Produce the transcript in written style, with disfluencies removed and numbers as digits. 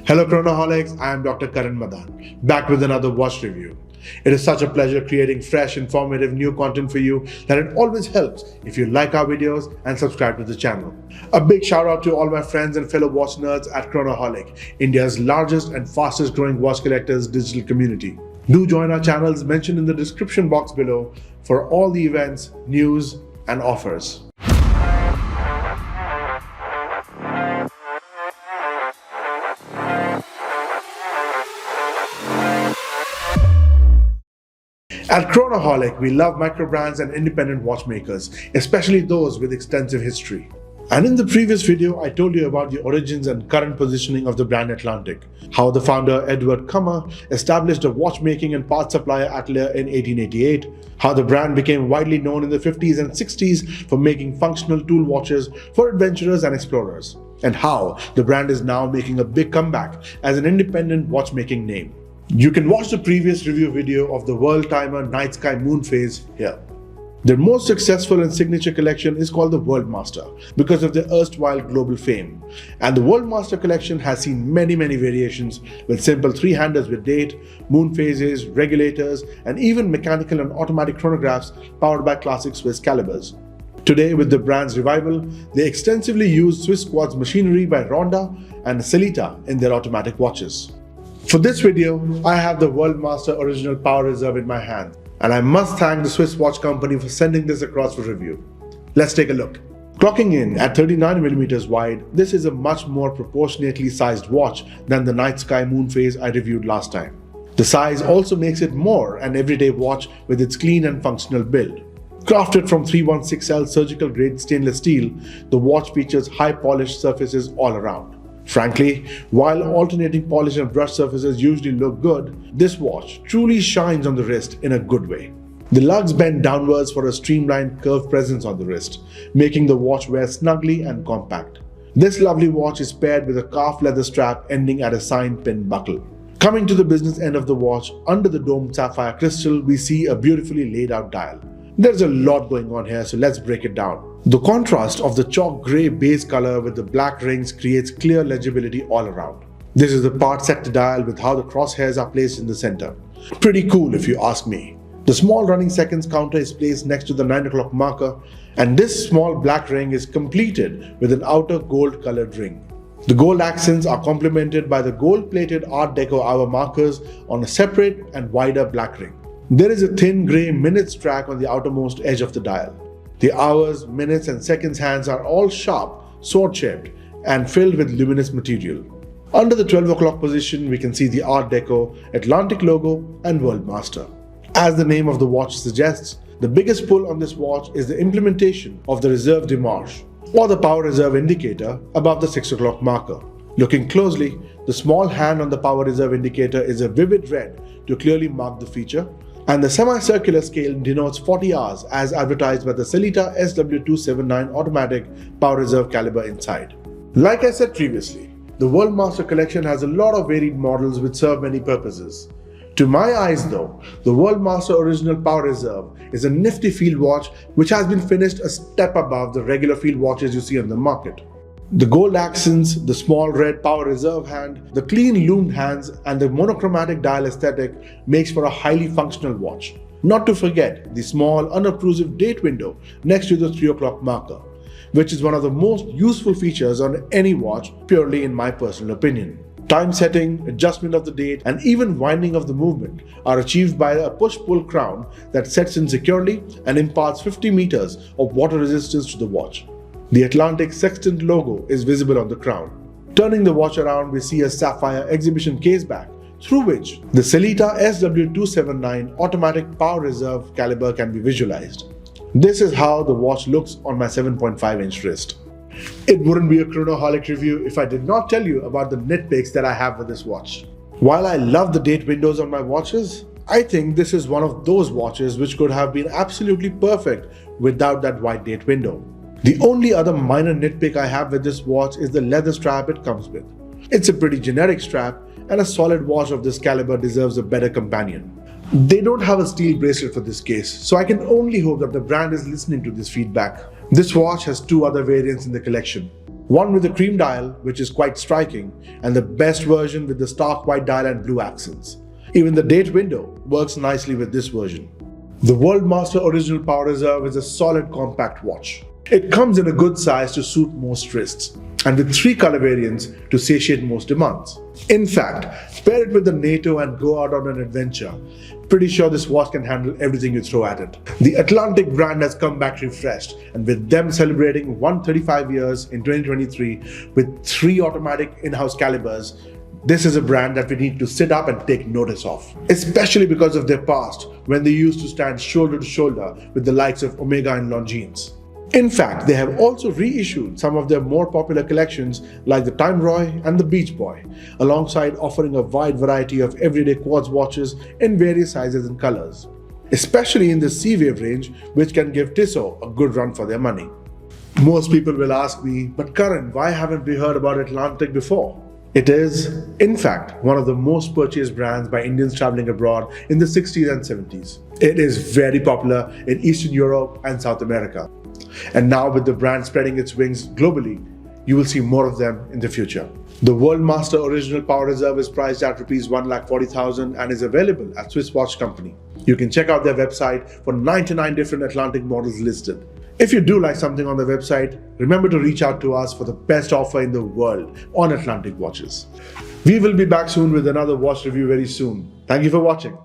Hello Chronoholics, I am Dr. Karan Madan, back with another watch review. It is such a pleasure creating fresh, informative, new content for you that it always helps if you like our videos and subscribe to the channel. A big shout out to all my friends and fellow watch nerds at Chronoholic, India's largest and fastest growing watch collectors digital community. Do join our channels mentioned in the description box below for all the events, news, and offers. At Chronoholic, we love micro brands and independent watchmakers, especially those with extensive history. And in the previous video, I told you about the origins and current positioning of the brand Atlantic, how the founder Edward Kummer established a watchmaking and parts supplier atelier in 1888, how the brand became widely known in the 50s and 60s for making functional tool watches for adventurers and explorers, and how the brand is now making a big comeback as an independent watchmaking name. You can watch the previous review video of the World Timer Night Sky Moon Phase here. Their most successful and signature collection is called the Worldmaster because of their erstwhile global fame. And the Worldmaster collection has seen many variations with simple three-handers with date, moon phases, regulators, and even mechanical and automatic chronographs powered by classic Swiss calibers. Today, with the brand's revival, they extensively use Swiss quartz machinery by Ronda and Sellita in their automatic watches. For this video, I have the Worldmaster Original Power Reserve in my hand, and I must thank the Swiss watch company for sending this across for review. Let's take a look. Clocking in at 39mm wide, this is a much more proportionately sized watch than the Night Sky Moon Phase I reviewed last time. The size also makes it more an everyday watch with its clean and functional build. Crafted from 316L surgical grade stainless steel, the watch features high polished surfaces all around. Frankly, while alternating polish and brush surfaces usually look good, this watch truly shines on the wrist in a good way. The lugs bend downwards for a streamlined curved presence on the wrist, making the watch wear snugly and compact. This lovely watch is paired with a calf leather strap ending at a sign pin buckle. Coming to the business end of the watch, under the domed sapphire crystal, we see a beautifully laid out dial. There's a lot going on here, so let's break it down. The contrast of the chalk grey base color with the black rings creates clear legibility all around. This is the part sector dial with how the crosshairs are placed in the center. Pretty cool if you ask me. The small running seconds counter is placed next to the 9 o'clock marker, and this small black ring is completed with an outer gold colored ring. The gold accents are complemented by the gold plated Art Deco hour markers on a separate and wider black ring. There is a thin grey minutes track on the outermost edge of the dial. The hours, minutes and seconds hands are all sharp, sword-shaped and filled with luminous material. Under the 12 o'clock position, we can see the Art Deco, Atlantic logo and Worldmaster. As the name of the watch suggests, the biggest pull on this watch is the implementation of the Reserve de Marche, or the power reserve indicator above the 6 o'clock marker. Looking closely, the small hand on the power reserve indicator is a vivid red to clearly mark the feature, and the semicircular scale denotes 40 hours as advertised by the Sellita SW279 automatic power reserve caliber inside. Like I said previously, the Worldmaster collection has a lot of varied models which serve many purposes. To my eyes though, the Worldmaster Original Power Reserve is a nifty field watch which has been finished a step above the regular field watches you see on the market. The gold accents, the small red power reserve hand, the clean loomed hands and the monochromatic dial aesthetic makes for a highly functional watch. Not to forget the small unobtrusive date window next to the 3 o'clock marker, which is one of the most useful features on any watch purely in my personal opinion. Time setting, adjustment of the date and even winding of the movement are achieved by a push-pull crown that sets in securely and imparts 50 meters of water resistance to the watch. The Atlantic sextant logo is visible on the crown. Turning the watch around, we see a sapphire exhibition caseback through which the Sellita SW279 automatic power reserve caliber can be visualized. This is how the watch looks on my 7.5-inch wrist. It wouldn't be a Chronoholic review if I did not tell you about the nitpicks that I have with this watch. While I love the date windows on my watches, I think this is one of those watches which could have been absolutely perfect without that wide date window. The only other minor nitpick I have with this watch is the leather strap it comes with. It's a pretty generic strap, and a solid watch of this caliber deserves a better companion. They don't have a steel bracelet for this case, so I can only hope that the brand is listening to this feedback. This watch has two other variants in the collection. One with the cream dial, which is quite striking, and the best version with the stark white dial and blue accents. Even the date window works nicely with this version. The Worldmaster Original Power Reserve is a solid compact watch. It comes in a good size to suit most wrists, and with 3 color variants to satiate most demands. In fact, pair it with the NATO and go out on an adventure. Pretty sure this watch can handle everything you throw at it. The Atlantic brand has come back refreshed, and with them celebrating 135 years in 2023 with 3 automatic in-house calibers, this is a brand that we need to sit up and take notice of, especially because of their past when they used to stand shoulder to shoulder with the likes of Omega and Longines. In fact, they have also reissued some of their more popular collections like the Time Roy and the Beach Boy, alongside offering a wide variety of everyday quartz watches in various sizes and colors, especially in the C-Wave range, which can give Tissot a good run for their money. Most people will ask me, but Karan, why haven't we heard about Atlantic before? It is, in fact, one of the most purchased brands by Indians traveling abroad in the 60s and 70s. It is very popular in Eastern Europe and South America. And now with the brand spreading its wings globally, you will see more of them in the future. The Worldmaster Original Power Reserve is priced at Rs 1,40,000 and is available at Swiss Watch Company. You can check out their website for 99 different Atlantic models listed. If you do like something on the website, remember to reach out to us for the best offer in the world on Atlantic watches. We will be back soon with another watch review very soon. Thank you for watching.